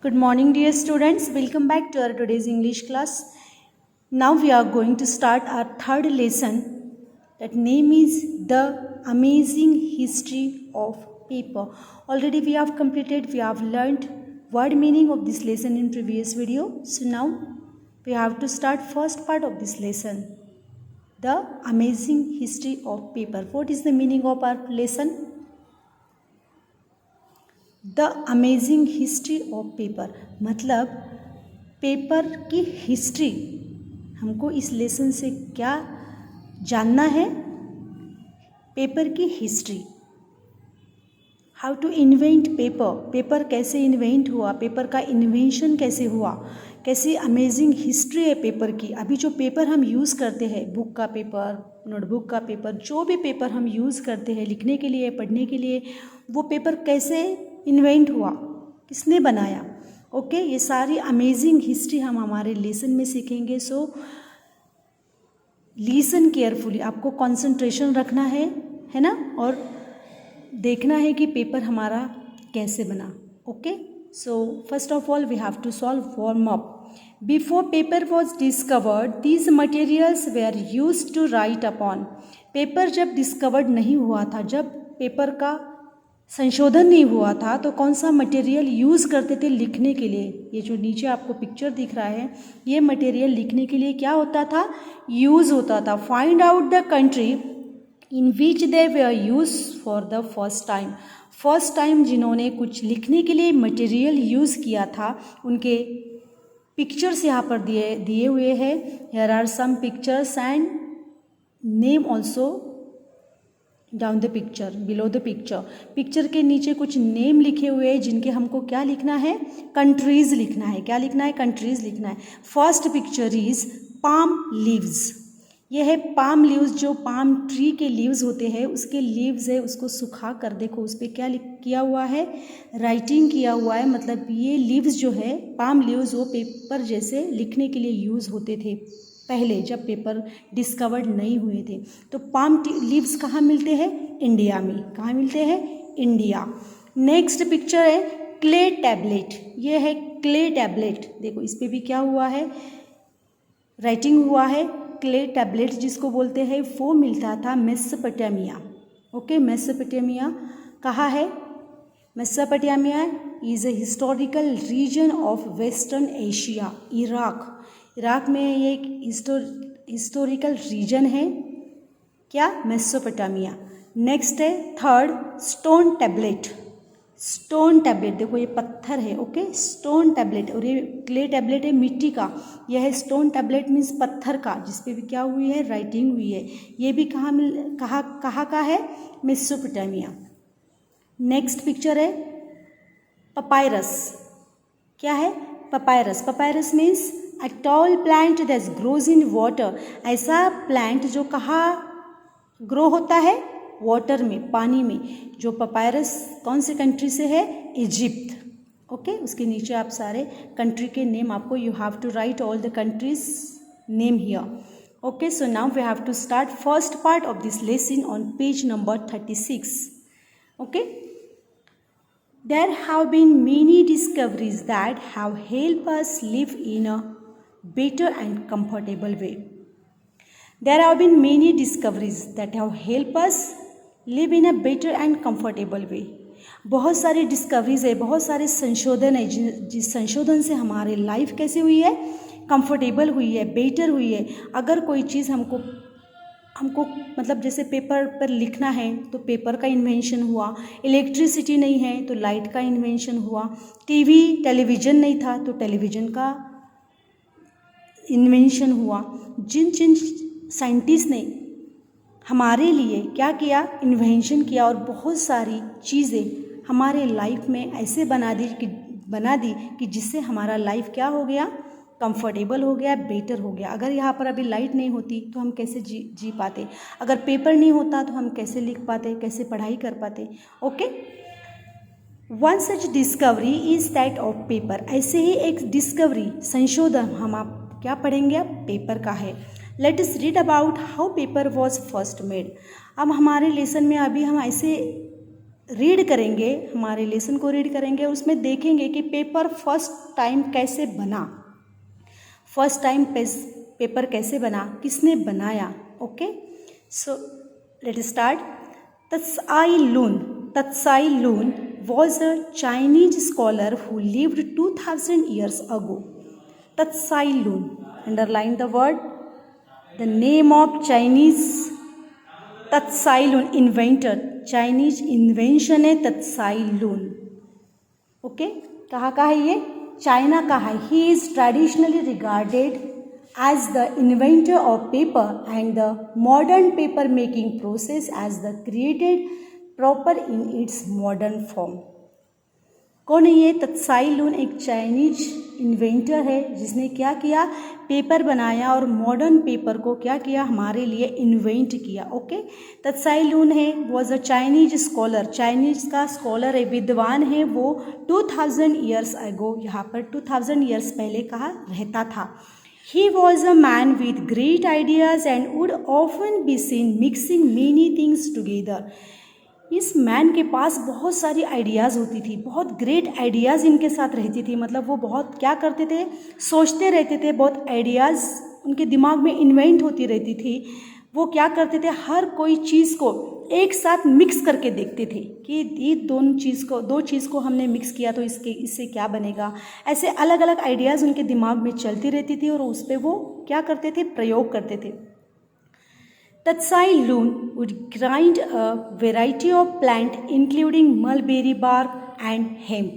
Good morning, dear students. Welcome back to our today's English class. Now we are going to start our third lesson. That name is The Amazing History of Paper. Already we have completed, we have learned word meaning of this lesson in previous video. So now we have to start first part of this lesson. The Amazing History of Paper. What is the meaning of our lesson? The amazing history of paper मतलब paper की history. हमको इस lesson से क्या जानना है? Paper की history. How to invent paper. Paper कैसे इन्वेंट हुआ, पेपर का इन्वेंशन कैसे हुआ, कैसी अमेजिंग हिस्ट्री है पेपर की. अभी जो पेपर हम यूज़ करते हैं, बुक का पेपर, नोटबुक का पेपर, जो भी पेपर हम यूज़ करते हैं लिखने के लिए, पढ़ने के लिए, वो पेपर कैसे इन्वेंट हुआ, किसने बनाया. ओके, ये सारी अमेजिंग हिस्ट्री हम हमारे लेसन में सीखेंगे. So listen carefully. आपको कंसंट्रेशन रखना है ना, और देखना है कि पेपर हमारा कैसे बना. Okay, so first of all we have to solve warm up. Before paper was discovered these materials were used to write upon. Paper जब डिस्कवर्ड नहीं हुआ था, जब पेपर का संशोधन नहीं हुआ था, तो कौन सा मटेरियल यूज़ करते थे लिखने के लिए. ये जो नीचे आपको पिक्चर दिख रहा है, ये मटेरियल लिखने के लिए क्या होता था, यूज़ होता था. Find out the country in which they were used for the first time. First time जिन्होंने कुछ लिखने के लिए मटेरियल यूज़ किया था, उनके पिक्चर्स यहाँ पर दिए हुए हैं. Here are some pictures and name also down the picture, below the picture. Picture के नीचे कुछ नेम लिखे हुए हैं, जिनके हमको क्या लिखना है, कंट्रीज़ लिखना है. क्या लिखना है, कंट्रीज़ लिखना है. First picture is palm leaves. ये है पाम लीव्स. जो पाम ट्री के लीव्स होते हैं, उसके लीव्स है, उसको सुखा कर देखो, उस पर क्या किया हुआ है, राइटिंग किया हुआ है. मतलब ये लीव्स जो है, पाम लीव्स, वो पेपर जैसे लिखने के लिए यूज़ होते थे पहले, जब पेपर डिस्कवर्ड नहीं हुए थे. तो पाम लीव्स कहाँ मिलते हैं, इंडिया में. कहाँ मिलते हैं, इंडिया. नेक्स्ट पिक्चर है क्ले टैबलेट. ये है क्ले टैबलेट. देखो इस पे भी क्या हुआ है, राइटिंग हुआ है. क्ले टैबलेट जिसको बोलते हैं, वो मिलता था मेसोपोटामिया. ओके, मेसोपोटामिया कहाँ है, Mesopotamia is a historical region of western Asia. Iraq में ये एक हिस्टोरिकल रीजन है. क्या, मेसोपोटामिया. नेक्स्ट है third stone tablet. Stone tablet देखो, ये पत्थर है. Okay, stone tablet. और ये क्ले टैबलेट है, मिट्टी का. यह है स्टोन टैबलेट, मीन्स पत्थर का, जिसपे भी क्या हुई है, राइटिंग हुई है. ये भी कहाँ का है, मेसोपोटामिया. नेक्स्ट पिक्चर है पपायरस. क्या है, papyrus. Papyrus means a tall plant that grows in water. ऐसा प्लांट जो कहाँ ग्रो होता है, वाटर में, पानी में. जो पपायरस कौन से कंट्री से है, इजिप्ट. ओके, उसके नीचे आप सारे कंट्री के नेम, आपको you have to write all the countries name here. Okay, so now we have to start first part of this lesson on page number 36. Okay, there have been many discoveries that have helped us live in a better and comfortable way. There have been many discoveries that have helped us live in a better and comfortable way. बहुत सारी discoveries है, बहुत सारे संशोधन है, जिस संशोधन से हमारे लाइफ कैसे हुई है, कंफर्टेबल हुई है, बेटर हुई है. अगर कोई चीज़ हमको मतलब जैसे पेपर पर लिखना है, तो पेपर का इन्वेंशन हुआ. इलेक्ट्रिसिटी नहीं है, तो लाइट का इन्वेंशन हुआ. टेलीविज़न नहीं था, तो टेलीविज़न का इन्वेंशन हुआ. जिन साइंटिस्ट ने हमारे लिए क्या किया, इन्वेंशन किया, और बहुत सारी चीज़ें हमारे लाइफ में ऐसे बना दी कि जिससे हमारा लाइफ क्या हो गया, कंफर्टेबल हो गया, बेटर हो गया. अगर यहाँ पर अभी लाइट नहीं होती तो हम कैसे जी पाते, अगर पेपर नहीं होता तो हम कैसे लिख पाते, कैसे पढ़ाई कर पाते. Okay, one such discovery is that of paper. ऐसे ही एक डिस्कवरी, संशोधन, हम आप क्या पढ़ेंगे, अब पेपर का है. Let us read about how paper was first made. अब हमारे लेसन में अभी हम ऐसे रीड करेंगे, हमारे लेसन को रीड करेंगे, उसमें देखेंगे कि पेपर फर्स्ट टाइम कैसे बना, फर्स्ट टाइम पेपर कैसे बना, किसने बनाया. Okay, so let start. Tsai Lun was a Chinese scholar who lived 2000 years ago. Tsai Lun, underline the word, the name of Chinese Tsai Lun, inventor, Chinese invention है Tsai Lun. Okay, कहाँ का है ये? China का है. He is traditionally regarded as the inventor of paper and the modern paper making process as the created proper in its modern form. कौन है ये? तत्साई लून एक चाइनीज इन्वेंटर है जिसने क्या किया? पेपर बनाया और मॉडर्न पेपर को क्या किया? हमारे लिए इन्वेंट किया. ओके, तत्साई लून है, was a Chinese scholar, Chinese का स्कॉलर है, विद्वान है. वो 2000 ईयर्स अगो, यहाँ पर 2000 ईयर्स पहले कहा रहता था. He was a man with great ideas and would often be seen mixing many things together. इस मैन के पास बहुत सारी आइडियाज़ होती थी, बहुत ग्रेट आइडियाज़ इनके साथ रहती थी. मतलब वो बहुत क्या करते थे? सोचते रहते थे, बहुत आइडियाज़ उनके दिमाग में इन्वेंट होती रहती थी. वो क्या करते थे? हर कोई चीज़ को एक साथ मिक्स करके देखते थे कि ये दो चीज़ को हमने मिक्स किया तो इससे क्या बनेगा. ऐसे अलग अलग आइडियाज़ उनके दिमाग में चलती रहती थी और उस पर वो क्या करते थे? प्रयोग करते थे. Tsai Lun would grind a variety of plant including mulberry bark and hemp.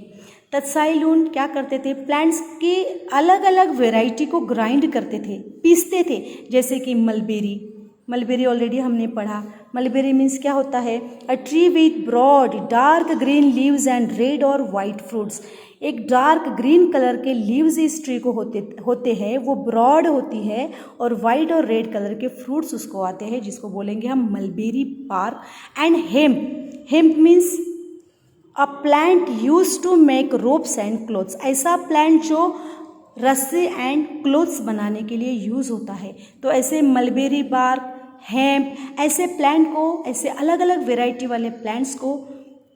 Tsai Lun क्या करते थे? प्लांट्स के अलग अलग वेराइटी को ग्राइंड करते थे, पीसते थे. जैसे कि मलबेरी ऑलरेडी हमने पढ़ा. मलबेरी मीन्स क्या होता है? A tree with broad dark green leaves and red और वाइट फ्रूट्स. एक डार्क ग्रीन कलर के लीव्स इस ट्री को होते हैं, वो ब्रॉड होती है और वाइट और रेड कलर के फ्रूट्स उसको आते हैं, जिसको बोलेंगे हम mulberry bark. And hemp means a plant use to make ropes and clothes. ऐसा प्लांट जो रस्से एंड क्लोथ्स बनाने के लिए यूज़ होता है. तो ऐसे मलबेरी बार्क, हेम्प, ऐसे प्लांट को, ऐसे अलग अलग वेराइटी वाले प्लांट्स को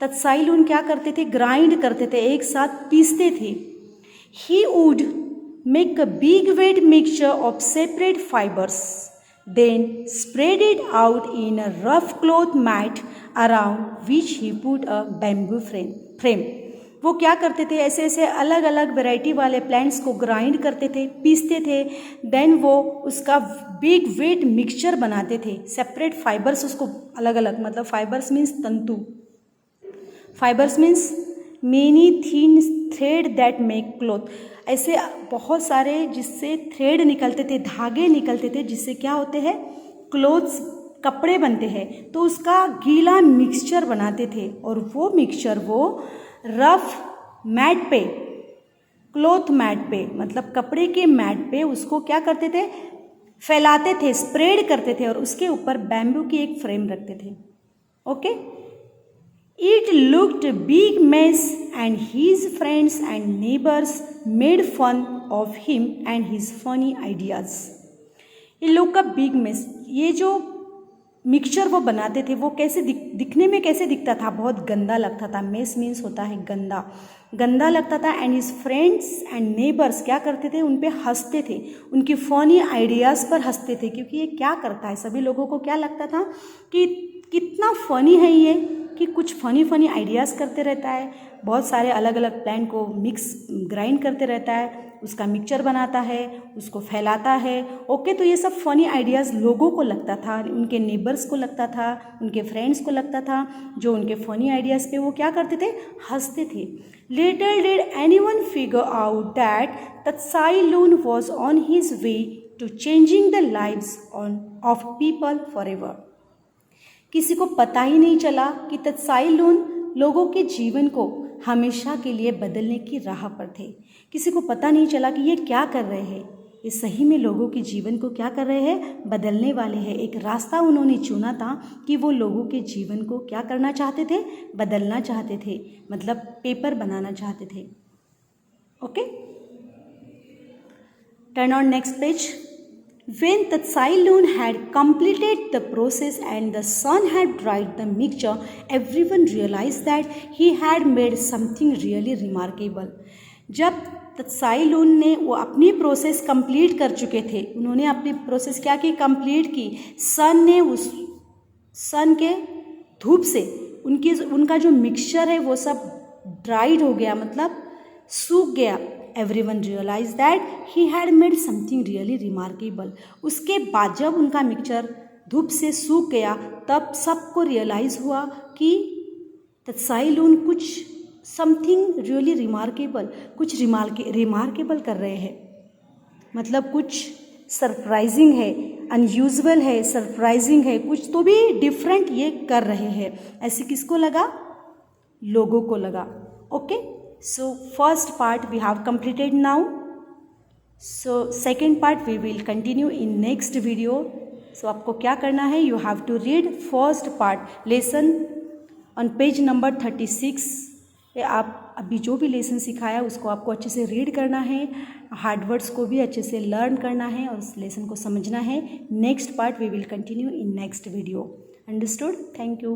तत्साई लून क्या करते थे? ग्राइंड करते थे, एक साथ पीसते थे. He would make a big wet mixture of separate fibres, then spread it out in a rough cloth mat around which he put a bamboo frame. वो क्या करते थे? ऐसे ऐसे अलग अलग वैरायटी वाले प्लांट्स को ग्राइंड करते थे, पीसते थे. देन वो उसका बिग वेट मिक्सचर बनाते थे. सेपरेट फाइबर्स उसको अलग अलग, मतलब फाइबर्स मीन्स तंतु, fibres means many thin thread that make cloth. ऐसे बहुत सारे जिससे थ्रेड निकलते थे, धागे निकलते थे, जिससे क्या होते हैं? क्लोथ्स, कपड़े बनते हैं. तो उसका गीला मिक्सचर बनाते थे और वो मिक्सचर वो रफ मैट पे, क्लॉथ मैट पे, मतलब कपड़े के मैट पे उसको क्या करते थे? फैलाते थे, स्प्रेड करते थे और उसके ऊपर बैम्बू की एक फ्रेम रखते थे. Okay, it looked big mess and his friends and neighbours made fun of him and his funny ideas. ये लुक अ बिग मेस, ये जो मिक्सचर वो बनाते थे वो कैसे दिखने में कैसे दिखता था? बहुत गंदा लगता था. मेस मीन्स होता है गंदा, गंदा लगता था. And his friends and neighbours क्या करते थे? उन पे हंसते थे, उनकी फनी आइडियाज़ पर हंसते थे. क्योंकि ये क्या करता है? सभी लोगों को क्या लगता था कि कितना फ़नी है ये, कि कुछ फ़नी आइडियाज़ करते रहता है, बहुत सारे अलग अलग प्लांट को मिक्स ग्राइंड करते रहता है, उसका मिक्सचर बनाता है, उसको फैलाता है. ओके, तो ये सब फ़नी आइडियाज़ लोगों को लगता था, उनके नेबर्स को लगता था, उनके फ्रेंड्स को लगता था, जो उनके फ़नी आइडियाज़ पे वो क्या करते थे? हंसते थे. Little did anyone figure out that Tsai Lun was on his way to changing the lives of people forever. किसी को पता ही नहीं चला कि तत्साई लून लोगों के जीवन को हमेशा के लिए बदलने की राह पर थे. किसी को पता नहीं चला कि ये क्या कर रहे हैं. ये सही में लोगों के जीवन को क्या कर रहे हैं? बदलने वाले हैं. एक रास्ता उन्होंने चुना था कि वो लोगों के जीवन को क्या करना चाहते थे? बदलना चाहते थे, मतलब पेपर बनाना चाहते थे. Okay, turn on next page. When the Tsailun had completed the process and the sun had dried the mixture, everyone realized that he had made something really remarkable. जब तत्साइलून ने वो अपनी प्रोसेस कंप्लीट कर चुके थे, उन्होंने अपनी प्रोसेस क्या की, कंप्लीट की. सन के धूप से उनका जो मिक्सचर है वो सब ड्राइड हो गया, मतलब सूख गया. Everyone realized that he had made something really remarkable. उसके बाद जब उनका मिक्सचर धूप से सूख गया, तब सबको रियलाइज़ हुआ कि तत्साइलून कुछ समथिंग रियली रिमार्केबल, कुछ रिमार्केबल कर रहे हैं, मतलब कुछ सरप्राइजिंग है, अनयूजुअल है, सरप्राइजिंग है, कुछ तो भी डिफरेंट ये कर रहे हैं. ऐसे किसको लगा? लोगों को लगा. Okay, so first part we have completed now. So second part we will continue in next video. So आपको क्या करना है? You have to read first part lesson on page number 36. आप अभी जो भी लेसन सिखाया उसको आपको अच्छे से रीड करना है, हार्ड वर्ड्स को भी अच्छे से लर्न करना है और उस लेसन को समझना है. Next part we will continue in next video. Understood? Thank you.